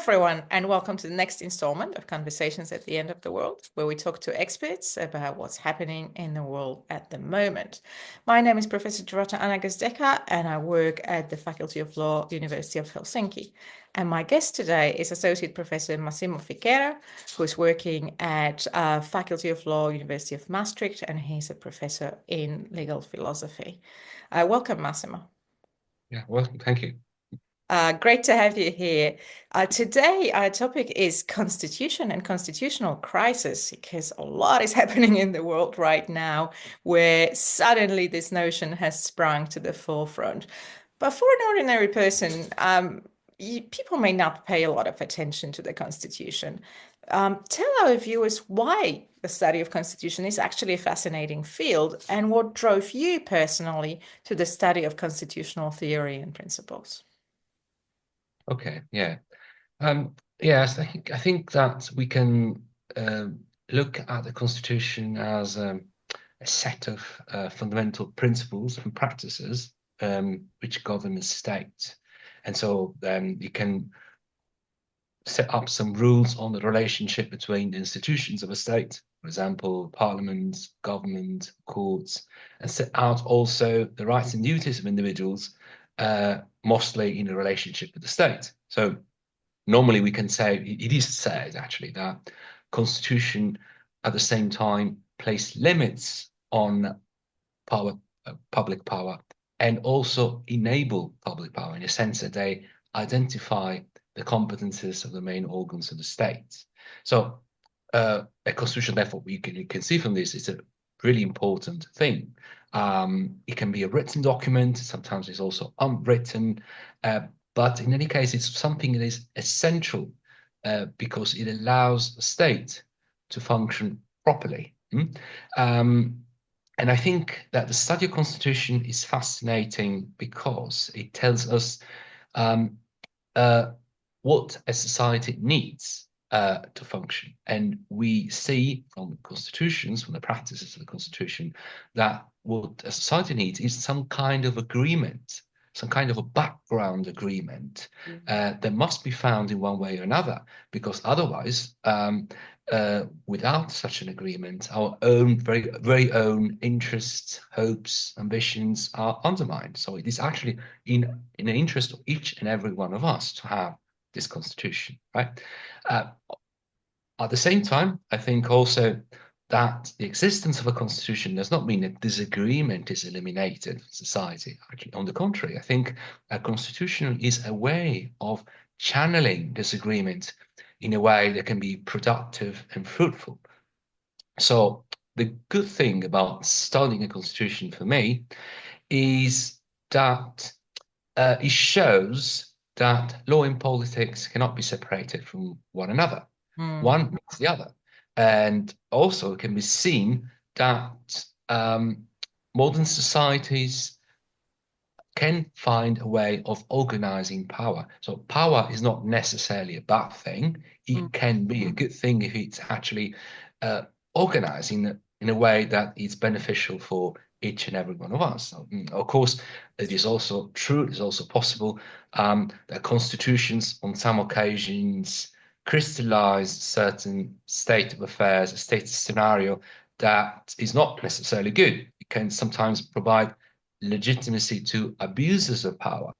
everyone, and welcome to the next installment of Conversations at the End of the World, where we talk to experts about what's happening in the world at the moment. My name is Professor Gozdecka, and I work at the Faculty of Law, University of Helsinki. And my guest today is Associate Professor Massimo Fichera, who is working at Faculty of Law, University of Maastricht, and he's a professor in legal philosophy. Welcome, Massimo. Yeah, well, thank you. Great to have you here. Today, our topic is constitution and constitutional crisis, because a lot is happening in the world right now where suddenly this notion has sprung to the forefront. But for an ordinary person, people may not pay a lot of attention to the constitution. Tell our viewers why the study of constitution is actually a fascinating field and what drove you personally to the study of constitutional theory and principles. Okay, yeah. Yes, I think that we can uh, look at the Constitution as a set of fundamental principles and practices which govern the state. And so you can set up some rules on the relationship between the institutions of a state, for example, parliament, government, courts, and set out also the rights and duties of individuals, mostly in a relationship with the state. So normally we can say, it is said actually, that constitution at the same time place limits on power, public power, and also enable public power in a sense that they identify the competences of the main organs of the state. So a constitution, therefore, you can see from this, is a really important thing. It can be a written document, sometimes it's also unwritten, but in any case, it's something that is essential because it allows the state to function properly. And I think that the study of constitution is fascinating because it tells us um, uh, what a society needs to function. And we see from the constitutions, from the practices of the constitution, that what a society needs is some kind of agreement, some kind of a background agreement that must be found in one way or another, because otherwise, without such an agreement, our own very own interests, hopes, ambitions are undermined. So it is actually in the interest of each and every one of us to have this constitution, right? Uh, at the same time, I think also that the existence of a constitution does not mean that disagreement is eliminated in society. Actually, on the contrary, I think a constitution is a way of channeling disagreement in a way that can be productive and fruitful. So the good thing about studying a constitution for me is that it shows that law and politics cannot be separated from one another. Mm. One means the other. And also it can be seen that modern societies can find a way of organizing power. So power is not necessarily a bad thing. Mm. It can be a good thing if it's actually organized in a way that is beneficial for each and every one of us. So, of course, it is also true, it is also possible that constitutions on some occasions crystallize certain state of affairs, a state scenario that is not necessarily good. It can sometimes provide legitimacy to abuses of power.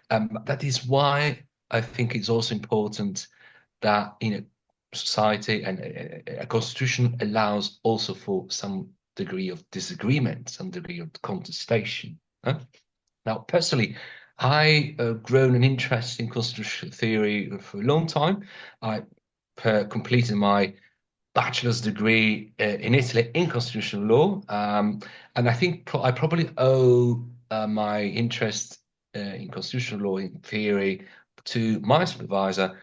That is why I think it's also important that in a society and a constitution allows also for some degree of disagreement, some degree of contestation. Huh? Now, personally, I have grown an interest in constitutional theory for a long time. I completed my bachelor's degree in Italy in constitutional law. And I think I probably owe my interest in constitutional law in theory to my supervisor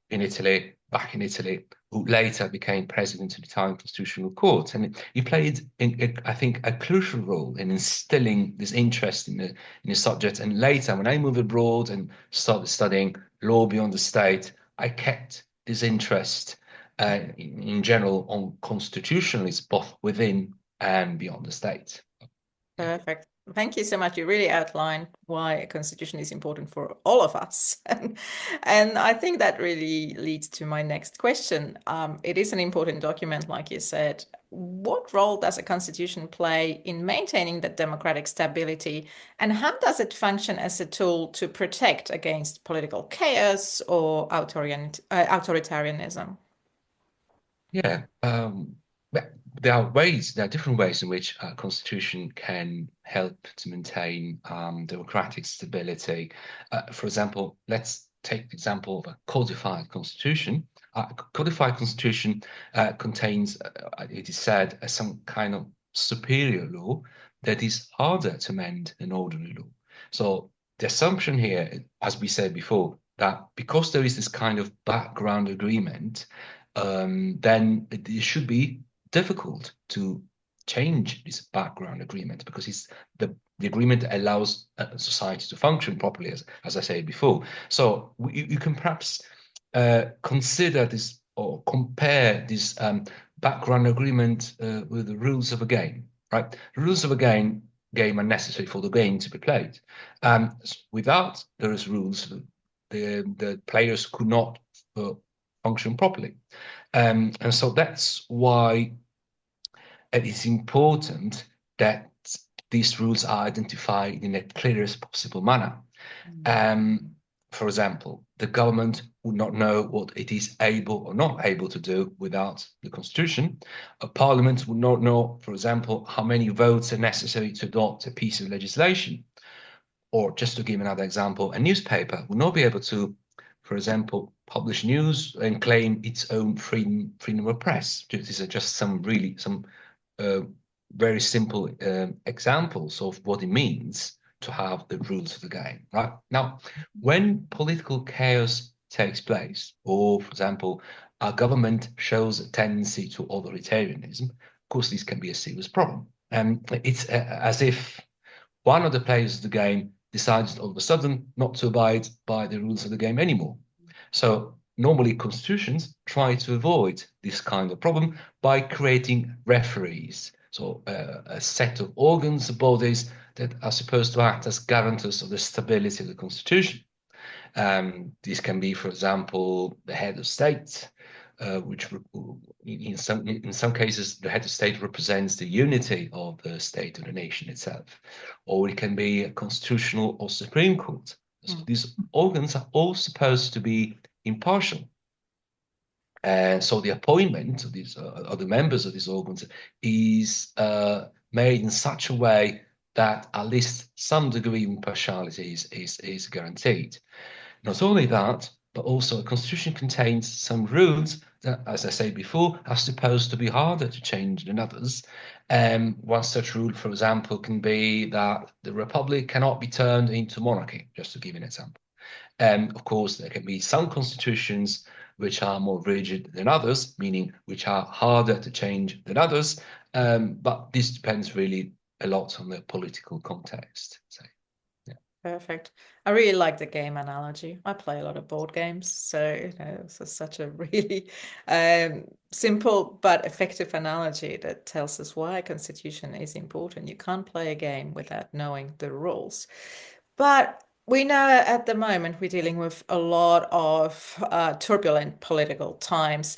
in Italy, back in Italy, who later became president of the Italian Constitutional Court. And he played, I think, a crucial role in instilling this interest in the subject. And later, when I moved abroad and started studying law beyond the state, I kept this interest in general on constitutionalists, both within and beyond the state. Yeah. Perfect. Thank you so much. You really outlined why a constitution is important for all of us. And I think that really leads to my next question. It is an important document, like you said. What role does a constitution play in maintaining that democratic stability? And how does it function as a tool to protect against political chaos or authoritarianism? Yeah, but there are different ways in which a constitution can help to maintain democratic stability. For example, let's take the example of a codified constitution. A codified constitution contains, it is said, some kind of superior law that is harder to amend than ordinary law. So the assumption here, as we said before, that because there is this kind of background agreement, then it should be difficult to change this background agreement because the agreement allows a society to function properly, as I said before. So you can perhaps consider this or compare this background agreement with the rules of a game, right? The rules of a game are necessary for the game to be played. Without those rules, the players could not function properly. And so that's why it is important that these rules are identified in the clearest possible manner. Um, for example, the government would not know what it is able or not able to do without the constitution. A parliament would not know, for example, how many votes are necessary to adopt a piece of legislation. Or just to give another example, a newspaper will not be able to, for example, publish news and claim its own freedom of press. These are just some uh, very simple examples of what it means to have the rules of the game. Right now, when political chaos takes place, or for example, a government shows a tendency to authoritarianism, of course, this can be a serious problem. It's as if one of the players of the game decides all of a sudden not to abide by the rules of the game anymore. So normally constitutions try to avoid this kind of problem by creating referees. So a set of organs, bodies that are supposed to act as guarantors of the stability of the constitution. This can be, for example, the head of state, which in some cases the head of state represents the unity of the state or the nation itself, or it can be a constitutional or supreme court. So these organs are all supposed to be impartial. And so the appointment of these of the members of these organs is made in such a way that at least some degree of impartiality is guaranteed. Not only that, but also a constitution contains some rules that, as I said before, are supposed to be harder to change than others. One such rule, for example, can be that the republic cannot be turned into monarchy, just to give an example. Of course, there can be some constitutions which are more rigid than others, meaning which are harder to change than others. But this depends really a lot on the political context. So, yeah. Perfect. I really like the game analogy. I play a lot of board games, so this is such a really simple but effective analogy that tells us why a constitution is important. You can't play a game without knowing the rules. But we know at the moment we're dealing with a lot of turbulent political times.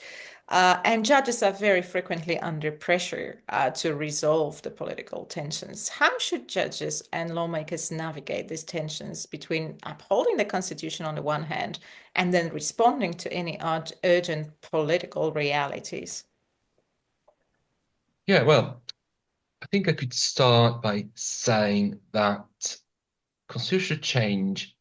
And judges are very frequently under pressure to resolve the political tensions. How should judges and lawmakers navigate these tensions between upholding the Constitution on the one hand and then responding to any urgent political realities? Yeah, well, I think I could start by saying that constitutional change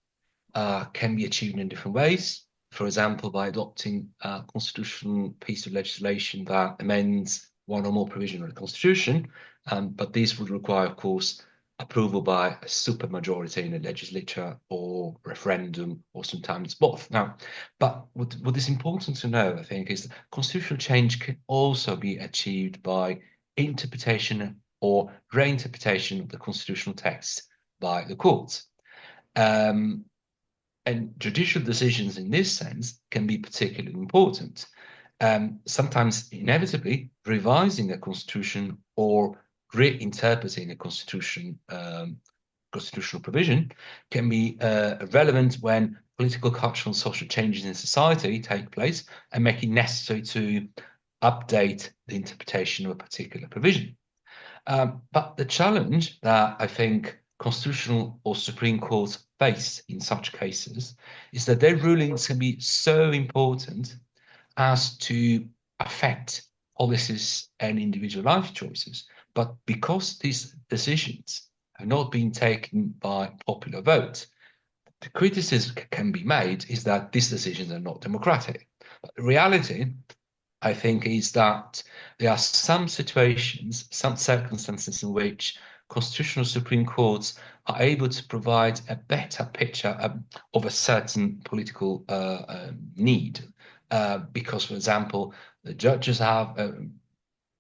can be achieved in different ways. For example, by adopting a constitutional piece of legislation that amends one or more provision of the Constitution. But this would require, of course, approval by a supermajority in the legislature or referendum, or sometimes both. Now, but what is important to know, I think, is that constitutional change can also be achieved by interpretation or reinterpretation of the constitutional text by the courts. Um, and judicial decisions in this sense can be particularly important. Sometimes, inevitably, revising a constitution or reinterpreting a constitutional provision can be relevant when political, cultural, and social changes in society take place and make it necessary to update the interpretation of a particular provision. But the challenge that I think constitutional or Supreme Courts face in such cases is that their rulings can be so important as to affect policies and individual life choices. But because these decisions have not been taken by popular vote, the criticism can be made is that these decisions are not democratic. But the reality, I think, is that there are some situations, some circumstances in which constitutional Supreme Courts are able to provide a better picture of a certain political need. Because, for example, the judges have a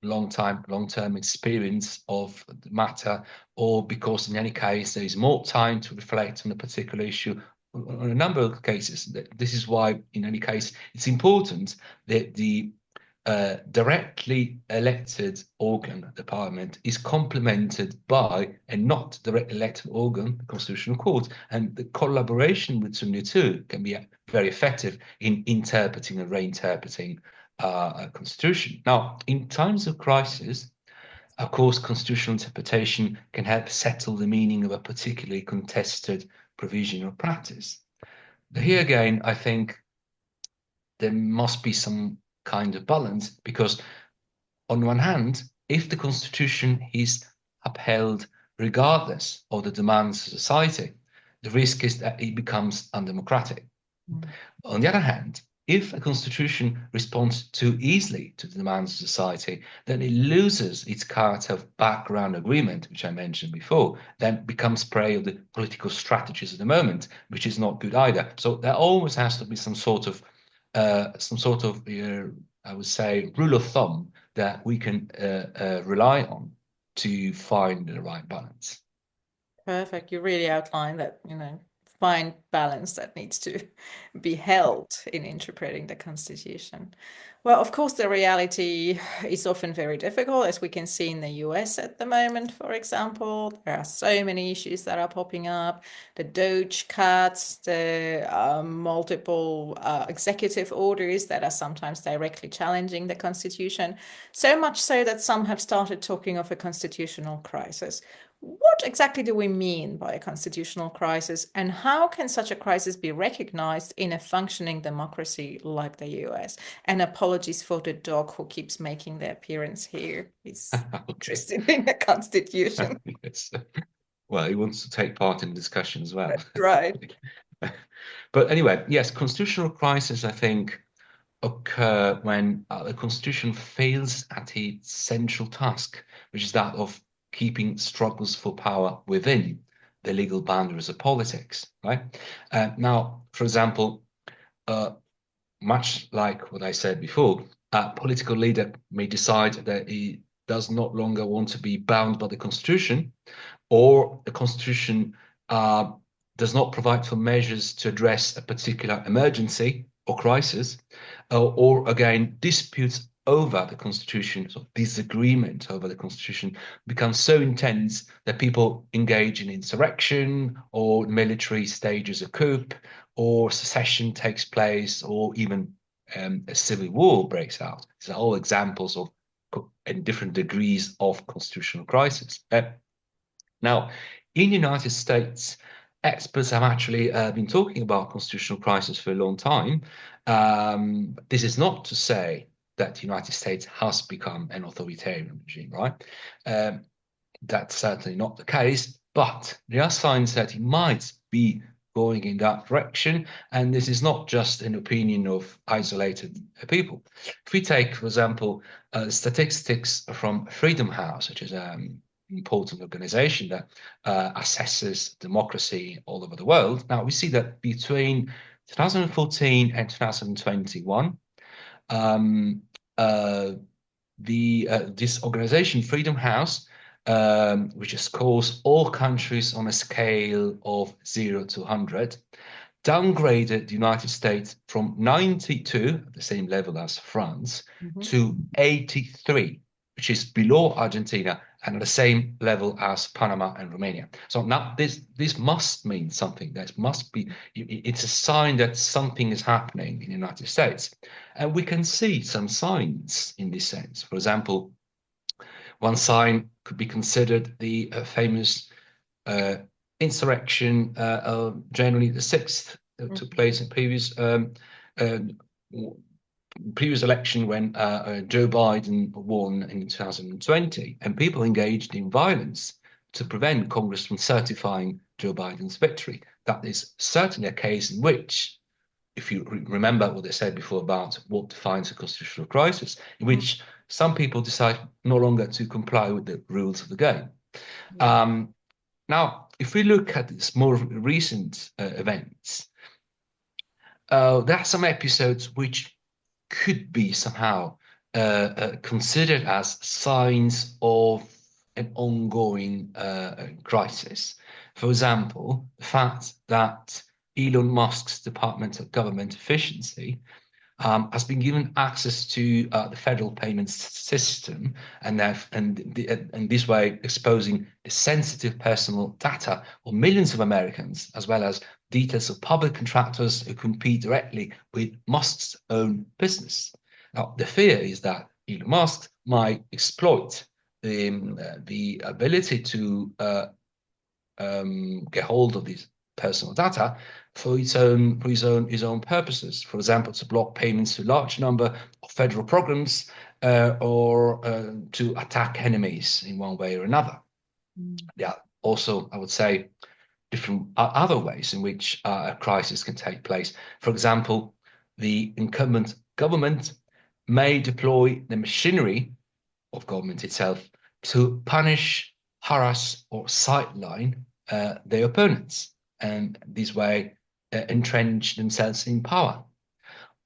long-term experience of the matter, or because in any case there is more time to reflect on a particular issue. On a number of cases, this is why, in any case, it's important that the directly elected organ, the parliament, is complemented by a not directly elected organ, the constitutional court, and the collaboration between the two can be very effective in interpreting and reinterpreting a constitution. Now, in times of crisis, of course, constitutional interpretation can help settle the meaning of a particularly contested provision or practice. But here again, I think there must be some kind of balance because, on one hand, if the constitution is upheld regardless of the demands of society, the risk is that it becomes undemocratic. Mm. On the other hand, if a constitution responds too easily to the demands of society, then it loses its character of background agreement, which I mentioned before, then becomes prey of the political strategies of the moment, which is not good either. So there always has to be some sort of I would say, rule of thumb that we can rely on to find the right balance. Perfect. You really outlined that, fine balance that needs to be held in interpreting the Constitution. Well, of course, the reality is often very difficult, as we can see in the US at the moment, for example. There are so many issues that are popping up. The Doge cuts, the multiple executive orders that are sometimes directly challenging the Constitution. So much so that some have started talking of a constitutional crisis. What exactly do we mean by a constitutional crisis, and how can such a crisis be recognized in a functioning democracy like the US? And apologies for the dog who keeps making their appearance here. He's Okay. interested in the Constitution. Yes. Well, he wants to take part in the discussion as well. Right. But anyway, yes, constitutional crisis, I think, occur when the constitution fails at its central task, which is that of keeping struggles for power within the legal boundaries of politics, right? Now, for example, uh, much like what I said before, a political leader may decide that he does not longer want to be bound by the constitution, or the constitution does not provide for measures to address a particular emergency or crisis, or again, disputes over the constitution, so disagreement over the constitution becomes so intense that people engage in insurrection or military stages a coup, or secession takes place, or even a civil war breaks out. These are all examples of in different degrees of constitutional crisis. Now, in the United States, experts have actually been talking about constitutional crisis for a long time. This is not to say that the United States has become an authoritarian regime, right? That's certainly not the case, but there are signs that it might be going in that direction. And this is not just an opinion of isolated people. If we take, for example, statistics from Freedom House, which is important organization that assesses democracy all over the world. Now, we see that between 2014 and 2021, um, this organization, Freedom House, which scores all countries on a scale of 0 to 100, downgraded the United States from 92, at the same level as France, Mhm. to 83, which is below Argentina and at the same level as Panama and Romania. So now this must mean something. That must be, it's a sign that something is happening in the United States. And we can see some signs in this sense. For example, one sign could be considered the famous uh, insurrection of January the 6th that took place in uh, previous election when Joe Biden won in 2020, and people engaged in violence to prevent Congress from certifying Joe Biden's victory. That is certainly a case in which, if you remember what they said before about what defines a constitutional crisis, in Mm. which some people decide no longer to comply with the rules of the game. Yeah. Um, Now, if we look at these more recent events, there are some episodes which could be somehow considered as signs of an ongoing crisis. For example, the fact that Elon Musk's Department of Government Efficiency has been given access to the federal payments system, and this way exposing the sensitive personal data of millions of Americans, as well as details of public contractors who compete directly with Musk's own business. Now, the fear is that Elon Musk might exploit the ability to get hold of these personal data for his own purposes. For example, to block payments to a large number of federal programs or to attack enemies in one way or another. Mm. Yeah. Also, I would say different other ways in which a crisis can take place. For example, the incumbent government may deploy the machinery of government itself to punish, harass, or sideline their opponents, and this way entrench themselves in power.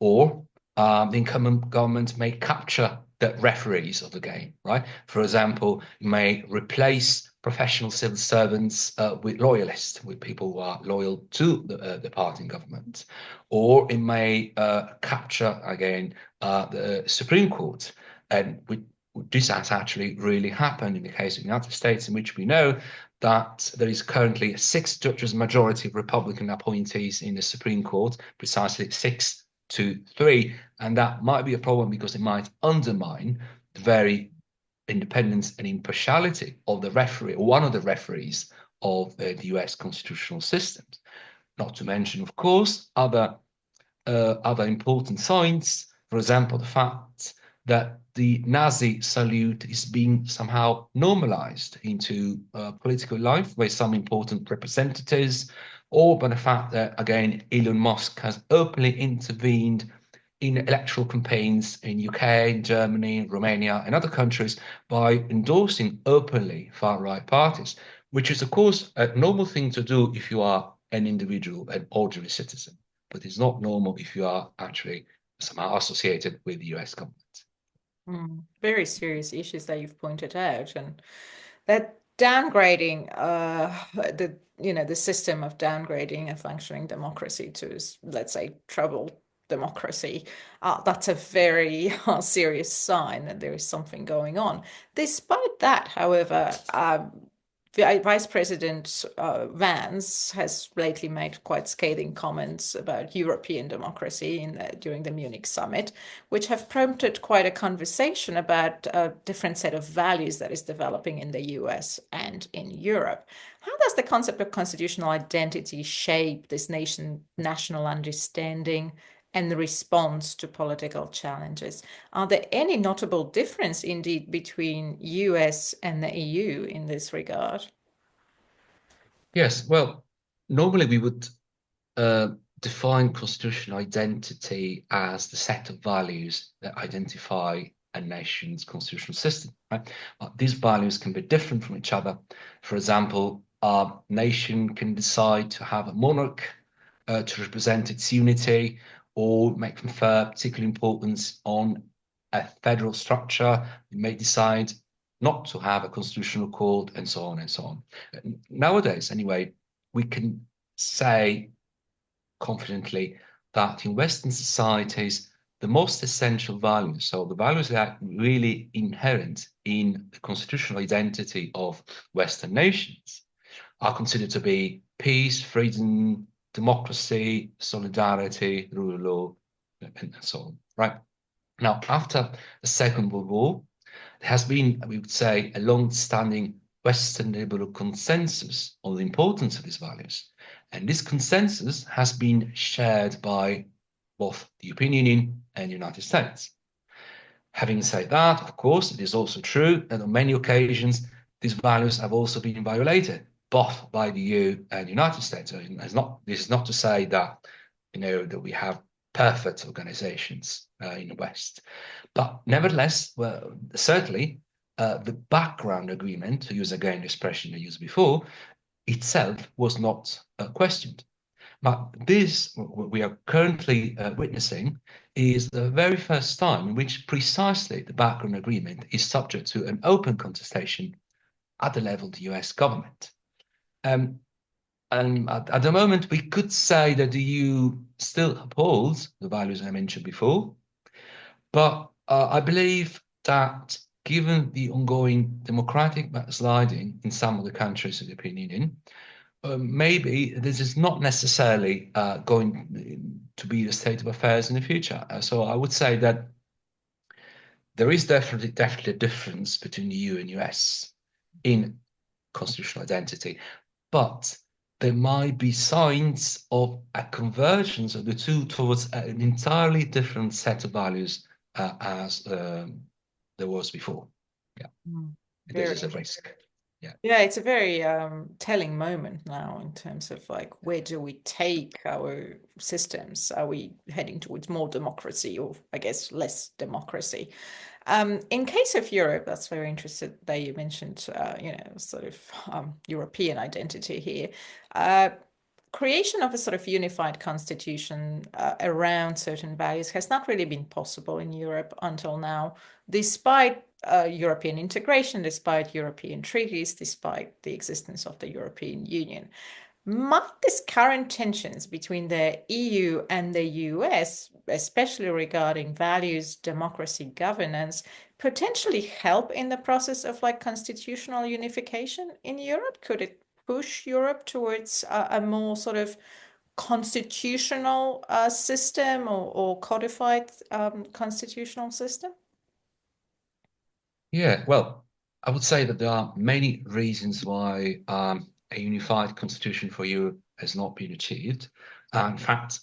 Or the incumbent government may capture the referees of the game, right? For example, you may replace professional civil servants with loyalists, with people who are loyal to the party in government. Or it may capture, again, the Supreme Court. And this has actually really happened in the case of the United States, in which we know that there is currently a 6 judges majority of Republican appointees in the Supreme Court, precisely 6-3, and that might be a problem because it might undermine the very independence and impartiality of the referee, or one of the referees of the US constitutional systems. Not to mention, of course, other important signs. For example, the fact that the Nazi salute is being somehow normalized into political life, where some important representatives, or by the fact that, again, Elon Musk has openly intervened in electoral campaigns in UK, Germany, Romania, and other countries by endorsing openly far-right parties, which is, of course, a normal thing to do if you are an individual, an ordinary citizen, but it's not normal if you are actually somehow associated with the US government. Mm. Very serious issues that you've pointed out, and that downgrading the system of downgrading a functioning democracy to, let's say, troubled democracy, that's a very serious sign that there is something going on. Despite that, however, Vice President Vance has lately made quite scathing comments about European democracy during the Munich summit, which have prompted quite a conversation about a different set of values that is developing in the US and in Europe. How does the concept of constitutional identity shape this national understanding and the response to political challenges? Are there any notable difference indeed between US and the EU in this regard? Yes, well, normally we would uh, define constitutional identity as the set of values that identify a nation's constitutional system, right? These values can be different from each other. For example, a nation can decide to have a monarch to represent its unity, or may confer particular importance on a federal structure. It may decide not to have a constitutional court, and so on and so on. Nowadays, anyway, we can say confidently that in Western societies, the most essential values, so the values that are really inherent in the constitutional identity of Western nations, are considered to be peace, freedom, democracy, solidarity, rule of law, and so on, right? Now, after the Second World War, there has been, we would say, a long-standing Western liberal consensus on the importance of these values. And this consensus has been shared by both the European Union and the United States. Having said that, of course, it is also true that on many occasions, these values have also been violated, both by the EU and the United States. So this is not to say that, that we have perfect organizations in the West. But nevertheless, well, certainly the background agreement, to use again the expression I used before, itself was not questioned. But this, what we are currently witnessing, is the very first time in which precisely the background agreement is subject to an open contestation at the level of the US government. Um, and at the moment, we could say that the EU still upholds the values I mentioned before, but I believe that given the ongoing democratic backsliding in some of the countries of the European Union, maybe this is not necessarily going to be the state of affairs in the future. So I would say that there is definitely a difference between the EU and US in constitutional identity, but there might be signs of a convergence of the two towards an entirely different set of values as there was before. Yeah, Mm. this Very is a risk. Yeah. Yeah, it's a very telling moment now in terms of like where do we take our systems? Are we heading towards more democracy or I guess less democracy? In case of Europe, that's very interesting that you mentioned, sort of European identity here. Uh, Creation of a sort of unified constitution around certain values has not really been possible in Europe until now, despite European integration, despite European treaties, despite the existence of the European Union. Might these current tensions between the EU and the US, especially regarding values, democracy, governance, potentially help in the process of like constitutional unification in Europe? Could it push Europe towards a more sort of constitutional system or codified constitutional system? Yeah, well, I would say that there are many reasons why a unified constitution for Europe has not been achieved. In fact,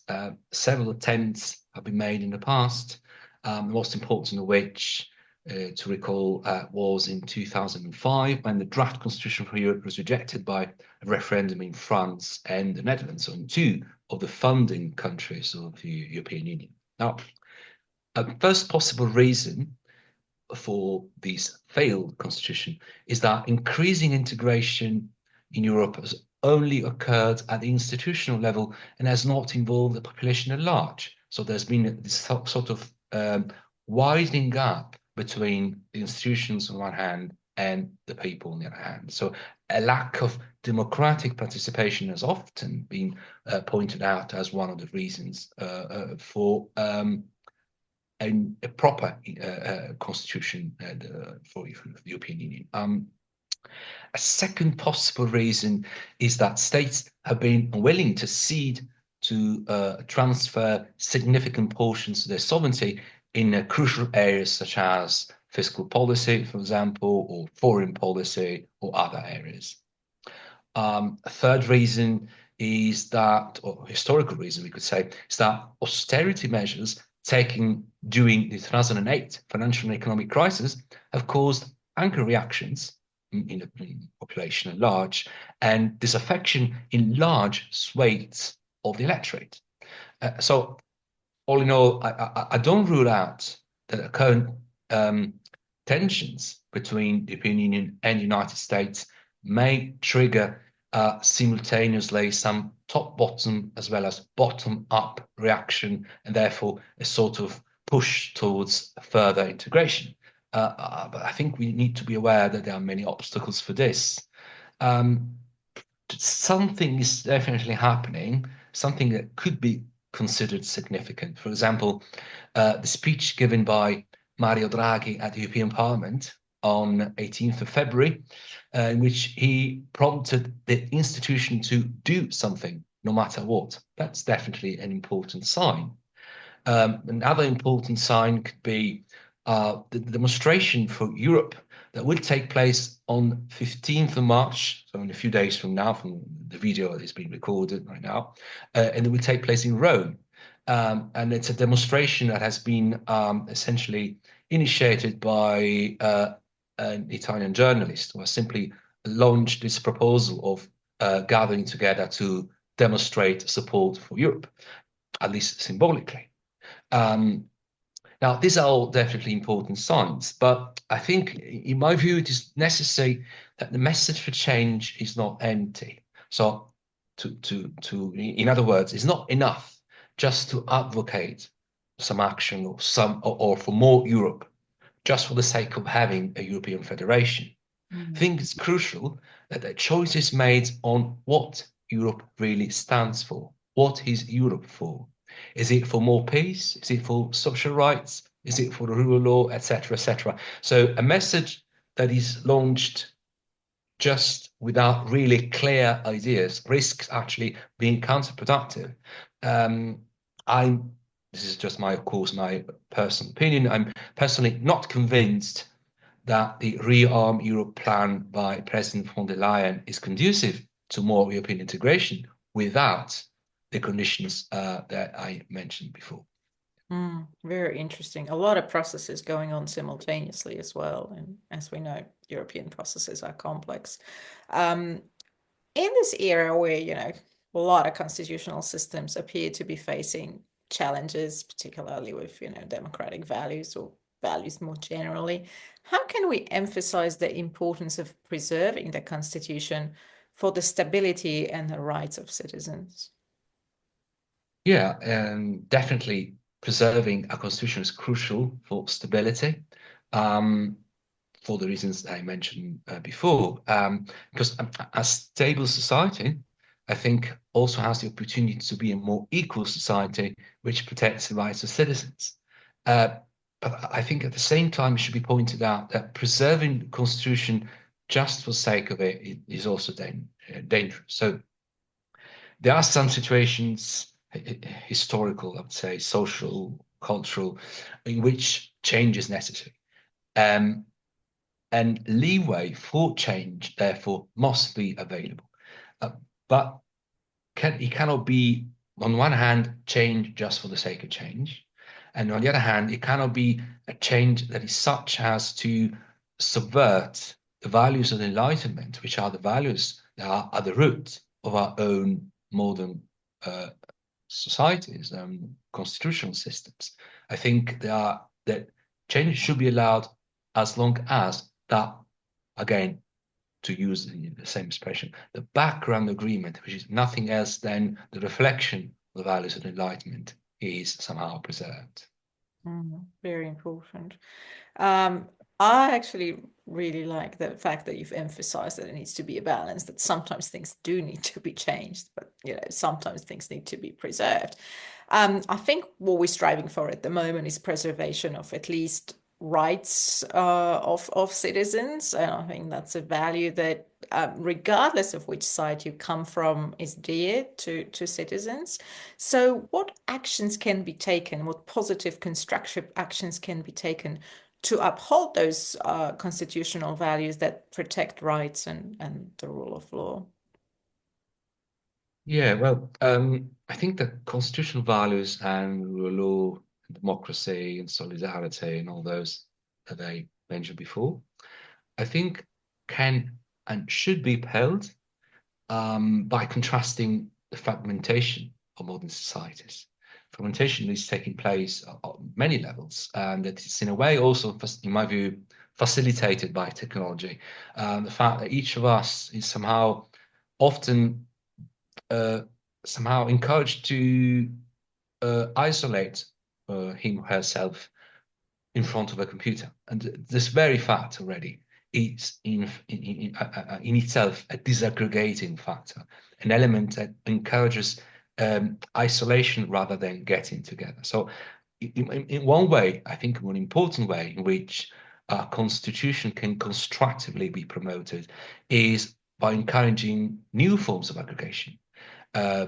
several attempts have been made in the past, the most important of which, to recall, was in 2005 when the draft constitution for Europe was rejected by a referendum in France and the Netherlands, so in two of the founding countries of the European Union. Now, a first possible reason for this failed constitution is that increasing integration in Europe has only occurred at the institutional level and has not involved the population at large. So there's been this sort of widening gap between the institutions on one hand and the people on the other hand. So a lack of democratic participation has often been pointed out as one of the reasons for a proper constitution for the European Union. A second possible reason is that states have been unwilling to cede to transfer significant portions of their sovereignty in crucial areas such as fiscal policy, for example, or foreign policy or other areas. A third reason is that, or historical reason we could say, is that austerity measures taken during the 2008 financial and economic crisis have caused angry reactions in the population at large and disaffection in large swathes of the electorate. So all in all, I don't rule out that the current tensions between the European Union and the United States may trigger simultaneously some top-bottom as well as bottom-up reaction, and therefore a sort of push towards further integration. But I think we need to be aware that there are many obstacles for this. Um, Something is definitely happening, something that considered significant. For example, the speech given by Mario Draghi at the European Parliament on 18th of February, in which he prompted the institution to do something, no matter what. That's definitely an important sign. Another important sign could be the demonstration for Europe that will take place on 15th of March, so in a few days from now, from the video that is being recorded right now, and it will take place in Rome. And it's a demonstration that has been essentially initiated by an Italian journalist who has simply launched this proposal of gathering together to demonstrate support for Europe, at least symbolically. Um, Now, these are all definitely important signs, but I think, in my view, it is necessary that the message for change is not empty. So, in other words, it's not enough just to advocate some action or for more Europe, just for the sake of having a European federation. I Mm. think it's crucial that a choice is made on what Europe really stands for. What is Europe for? Is it for more peace? Is it for social rights? Is it for the rule of law, etc., etc.? So a message that is launched just without really clear ideas risks actually being counterproductive. Um, I'm This is just my, of course, my personal opinion. I'm personally not convinced that the Rearm Europe plan by President von der Leyen is conducive to more European integration without the conditions that I mentioned before. Very interesting. A lot of processes going on simultaneously as well. And as we know, European processes are complex. Um, in this era where, a lot of constitutional systems appear to be facing challenges, particularly with, democratic values or values more generally, how can we emphasize the importance of preserving the constitution for the stability and the rights of citizens? Yeah, and definitely preserving a constitution is crucial for stability, um, for the reasons I mentioned before. Because a stable society, I think, also has the opportunity to be a more equal society, which protects the rights of citizens. Uh, but I think at the same time, it should be pointed out that preserving the constitution just for sake of it is also dangerous. So there are some situations, historical, I would say, social, cultural, in which change is necessary. Um, and leeway for change, therefore, must be available. Uh, but it cannot be, on one hand, change just for the sake of change. And on the other hand, it cannot be a change that is such as to subvert the values of the Enlightenment, which are the values that are at the root of our own modern uh, societies and constitutional systems. I think that change should be allowed as long as that, again, to use the same expression, the background agreement, which is nothing else than the reflection of the values of the Enlightenment, is somehow preserved. Very important. Um, I actually really like the fact that you've emphasized that it needs to be a balance, that sometimes things do need to be changed, but sometimes things need to be preserved. I think what we're striving for at the moment is preservation of at least rights of citizens, and I think that's a value that, regardless of which side you come from, is dear to citizens. So, what actions can be taken? What positive, constructive actions can be taken to uphold those constitutional values that protect rights and the rule of law? Yeah, well, I think that constitutional values and rule of law, democracy and solidarity and all those that I mentioned before, I think can and should be upheld by contrasting the fragmentation of modern societies. Fragmentation is taking place on many levels, and it is in a way also, in my view, facilitated by technology. The fact that each of us is often, uh, somehow encouraged to isolate him or herself in front of a computer. And this very fact already is in itself a disaggregating factor, an element that encourages isolation rather than getting together. So, in one way, I think one important way in which our constitution can constructively be promoted is by encouraging new forms of aggregation,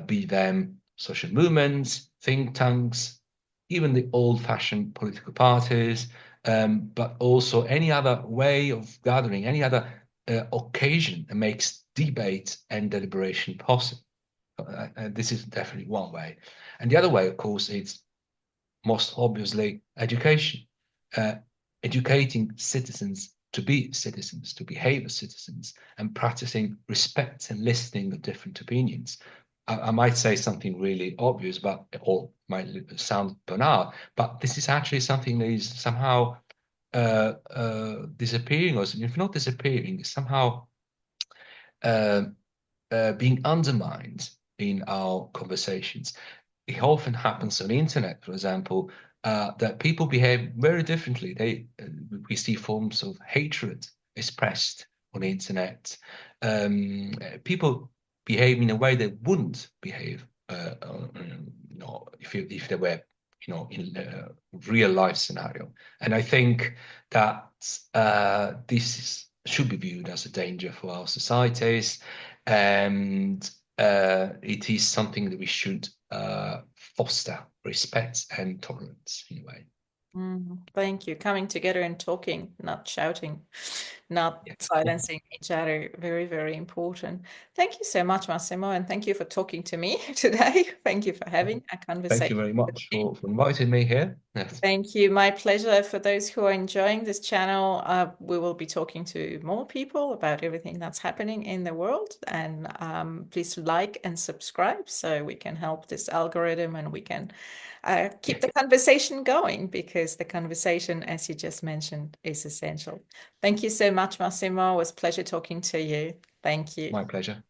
be them social movements, think tanks, even the old-fashioned political parties, but also any other way of gathering, any other occasion that makes debate and deliberation possible. This is definitely one way. And the other way, of course, is most obviously education. Uh, Educating citizens to be citizens, to behave as citizens, and practicing respect and listening to different opinions. I might say something really obvious, but or might sound banal, but this is actually something that is somehow disappearing, or if not disappearing, somehow uh, being undermined in our conversations. It often happens on the internet, for example, that people behave very differently. We see forms of hatred expressed on the internet. People behave in a way they wouldn't behave, if they were, in a real life scenario. And I think that should be viewed as a danger for our societies, and it is something that we should foster respect and tolerance in a way. Thank you. Coming together and talking, not shouting, not Yeah. silencing each other. Very, very important. Thank you so much, Massimo, and thank you for talking to me today. Thank you for having a Thank you conversation very with much me. for inviting me here. Yes. Thank you. My pleasure. For those who are enjoying this channel, we will be talking to more people about everything that's happening in the world. And please like and subscribe so we can help this algorithm and we can Yeah. keep the conversation going, because the conversation, as you just mentioned, is essential. Thank you so much, Massimo. It was a pleasure talking to you. Thank you. My pleasure.